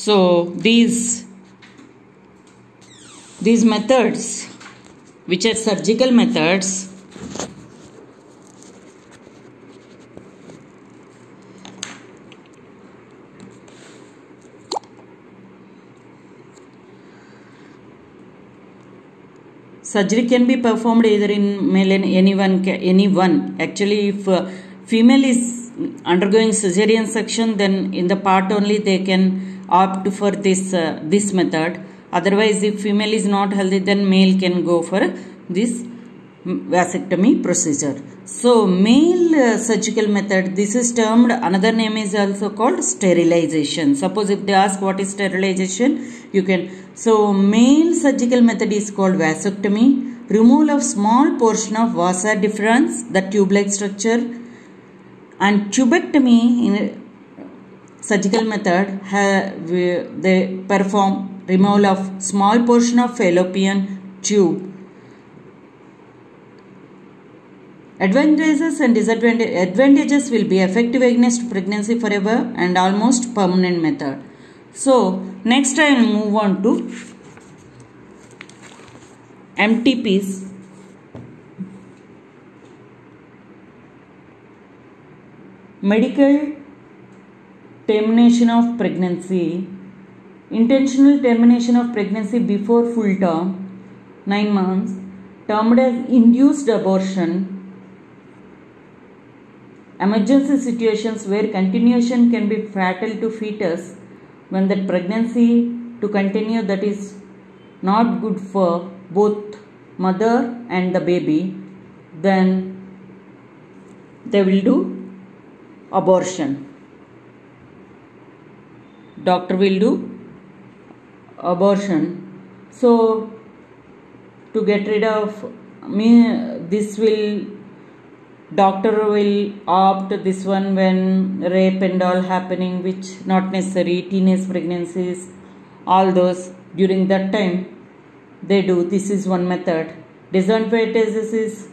So these methods, which are surgical methods, surgery can be performed either in male and anyone. Actually, if female is undergoing cesarean section, then in the part only they can opt for this method. Otherwise, if female is not healthy, then male can go for this vasectomy procedure. So male surgical method, this is termed, another name is also called sterilization. Suppose if they ask what is sterilization, you can. So male surgical method is called vasectomy, removal of small portion of vasa deferens, the tube-like structure, and tubectomy in surgical method they perform removal of small portion of fallopian tube. Advantages and disadvantages. Advantages will be effective against pregnancy forever and almost permanent method. So next I will move on to MTPs. Medical termination of pregnancy. Intentional termination of pregnancy before full term, 9 months, termed as induced abortion. Emergency situations where continuation can be fatal to fetus, when that pregnancy to continue, that is not good for both mother and the baby, then they will do abortion. Doctor will do abortion. So to get rid of this will, doctor will opt this one when rape and all happening, which not necessary, teenage pregnancies, all those during that time they do. This is one method. Disadvantages is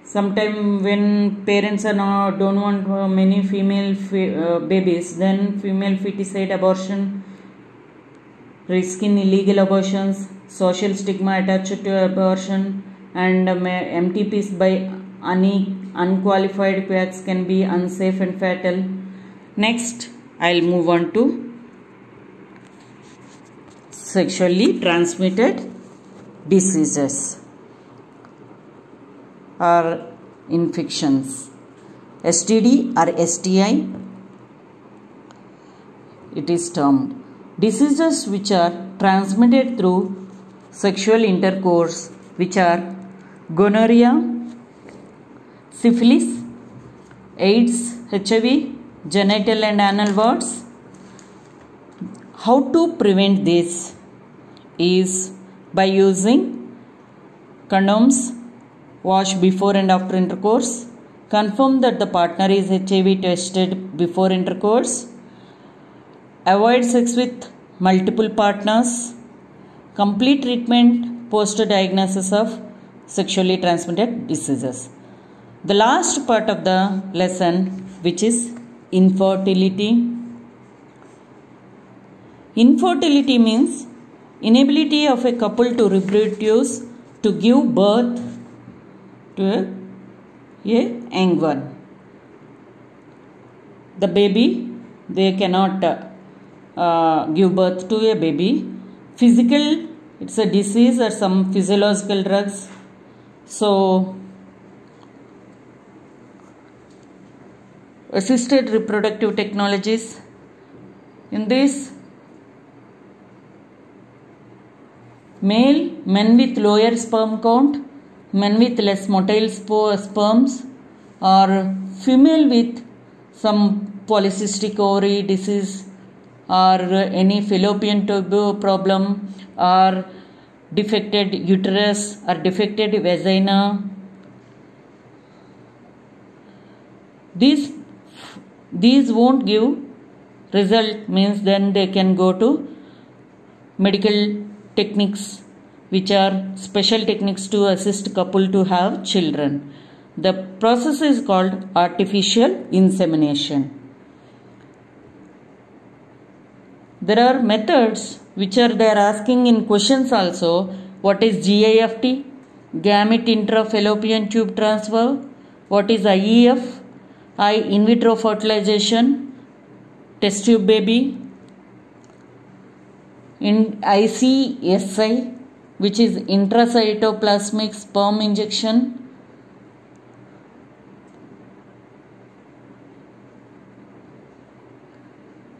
sometime when parents are don't want many female babies, then female feticide abortion, risking illegal abortions, social stigma attached to abortion, and MTPs by unqualified quacks can be unsafe and fatal. Next, I'll move on to sexually transmitted diseases or infections. STD or STI, it is termed. Diseases which are transmitted through sexual intercourse, which are gonorrhea, syphilis, AIDS, HIV, genital and anal warts. How to prevent this is by using condoms, wash before and after intercourse, confirm that the partner is HIV tested before intercourse, avoid sex with multiple partners, complete treatment post-diagnosis of sexually transmitted diseases. The last part of the lesson, which is infertility. Infertility means inability of a couple to reproduce, to give birth to a young one. The baby, they cannot give birth to a baby. Physical, it's a disease or some physiological drugs. So assisted reproductive technologies. In this, men with lower sperm count, men with less motile sperms, or female with some polycystic ovary disease or any fallopian tube problem or defected uterus or defected vagina. These won't give result, means then they can go to medical techniques, which are special techniques to assist couple to have children. The process is called artificial insemination. There are methods which are they are asking in questions also. What is GIFT? Gamete intrafallopian tube transfer. What is IEF? In vitro fertilization, test tube baby. In ICSI, which is intracytoplasmic sperm injection.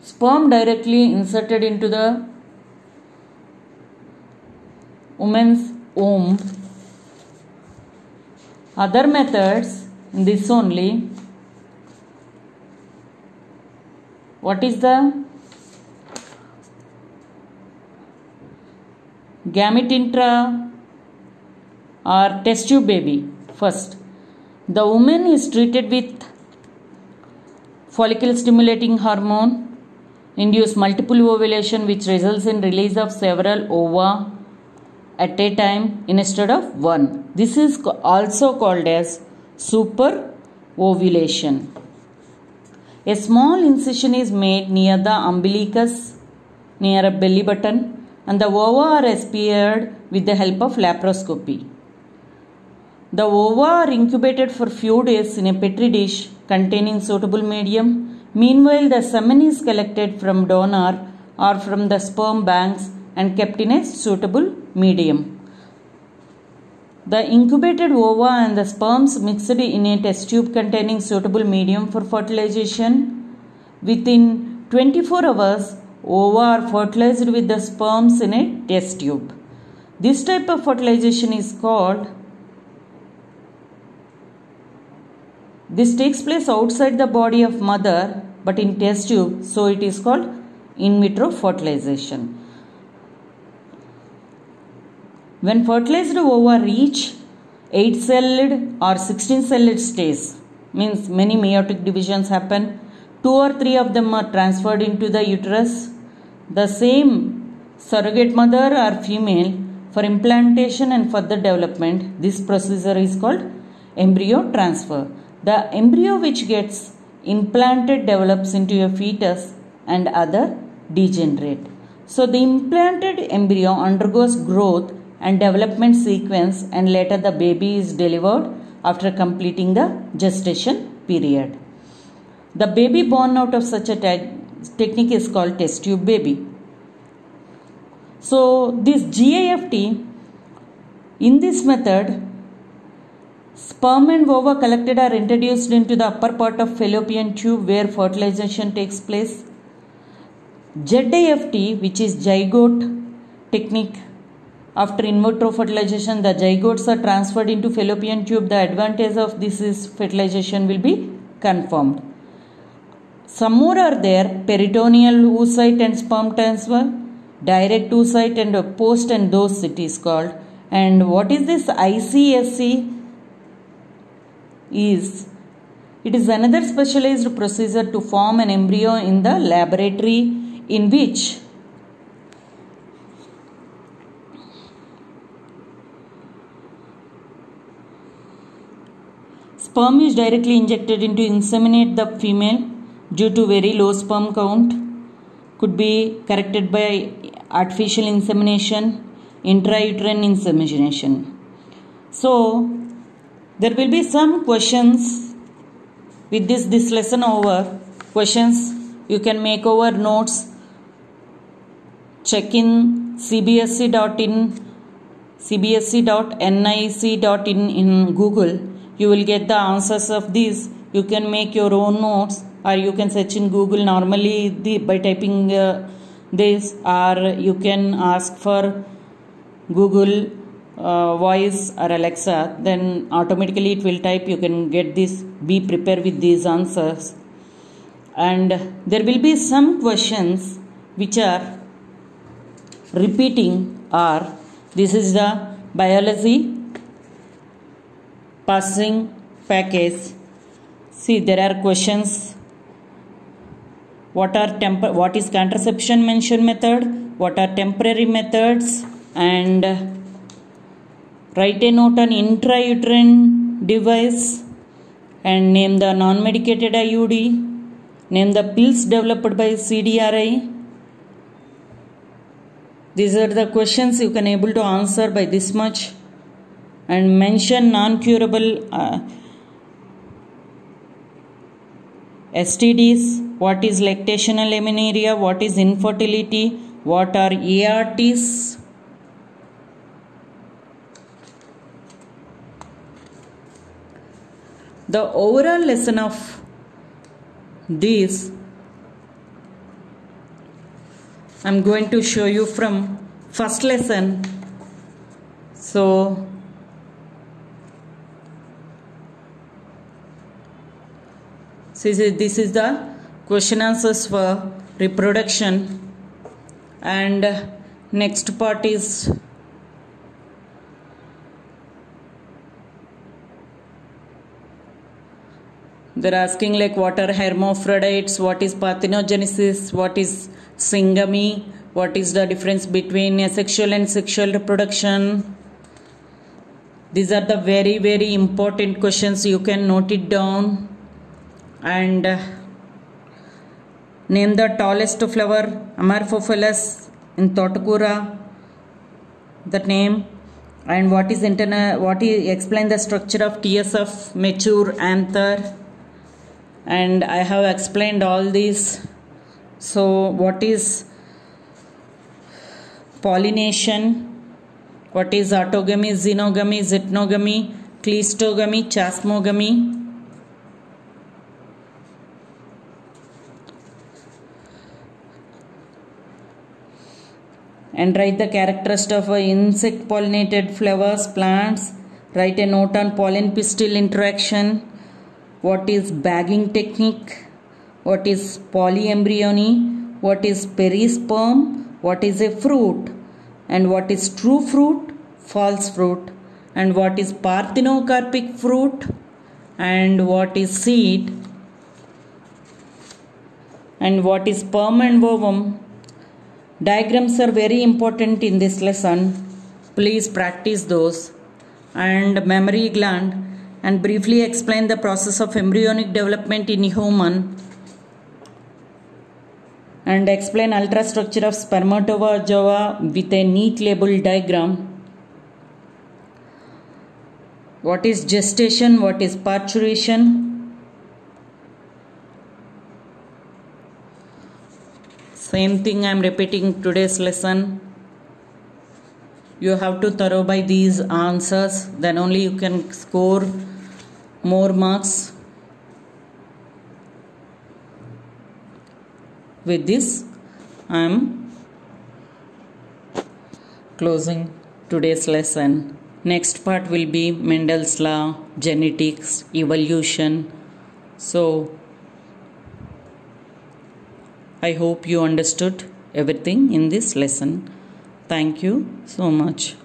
Sperm directly inserted into the woman's womb. Other methods, this only. What is the gamete intra or test tube baby? First, the woman is treated with follicle stimulating hormone, induce multiple ovulation which results in release of several ova at a time instead of one. This is also called as super ovulation. A small incision is made near the umbilicus, near a belly button, and the ova are spared with the help of laparoscopy. The ova are incubated for few days in a petri dish containing suitable medium. Meanwhile, the semen is collected from donor or from the sperm banks and kept in a suitable medium. The incubated ova and the sperms mixed in a test tube containing suitable medium for fertilization. Within 24 hours, ova are fertilized with the sperms in a test tube. This type of fertilization is called, this takes place outside the body of mother but in test tube, so it is called in vitro fertilization. When fertilized ova reach 8-celled or 16-celled stage, means many meiotic divisions happen, 2 or 3 of them are transferred into the uterus. The same surrogate mother or female for implantation and further development. This procedure is called embryo transfer. The embryo which gets implanted develops into a fetus and other degenerate. So the implanted embryo undergoes growth and development sequence, and later the baby is delivered after completing the gestation period. The baby born out of such a technique is called test tube baby. So this GIFT, in this method, sperm and ova collected are introduced into the upper part of fallopian tube where fertilization takes place. ZIFT, which is zygote technique, after in vitro fertilization, the zygotes are transferred into fallopian tube. The advantage of this is fertilization will be confirmed. Some more are there: peritoneal oocyte and sperm transfer, direct oocyte and post and dose it is called. And what is this ICSE? It is another specialized procedure to form an embryo in the laboratory, in which sperm is directly injected into inseminate the female due to very low sperm count. Could be corrected by artificial insemination, intrauterine insemination. So there will be some questions with this lesson over. Questions you can make over notes. Check in cbsc.in, cbsc.nic.in in Google. You will get the answers of these. You can make your own notes, or you can search in Google normally by typing this, or you can ask for Google Voice or Alexa, then automatically it will type. You can get this. Be prepared with these answers. And there will be some questions which are repeating, or this is the biology passing package. See, there are questions. What is contraception mention method? What are temporary methods? And write a note on intrauterine device and name the non-medicated IUD. Name the pills developed by CDRI. These are the questions you can able to answer by this much. And mention non-curable STDs. What is lactational amenorrhea? What is infertility? What are ARTs? The overall lesson of this I'm going to show you from first lesson. So this is the question answers for reproduction, and next part is they're asking like what are hermaphrodites, what is parthenogenesis, what is syngamy, what is the difference between asexual and sexual reproduction. These are the very, very important questions. You can note it down. And name the tallest flower, Amorphophilus in Totokura, the name. And what is explain the structure of TSF mature anther. And I have explained all these. So what is pollination? What is autogamy, xenogamy, zytogamy, cleistogamy, chasmogamy? And write the characteristics of insect pollinated flowers, plants. Write a note on pollen pistil interaction. What is bagging technique? What is polyembryony? What is perisperm? What is a fruit? And what is true fruit, false fruit? And what is parthenocarpic fruit? And what is seed? And what is sperm and ovum? Diagrams are very important in this lesson. Please practice those. And mammary gland, and briefly explain the process of embryonic development in human. And explain ultrastructure of spermatozoa with a neat label diagram. What is gestation? What is parturition? Same thing I am repeating today's lesson. You have to thorough by these answers, then only you can score more marks. With this, I am closing today's lesson. Next part will be Mendel's law, genetics, evolution. So, I hope you understood everything in this lesson. Thank you so much.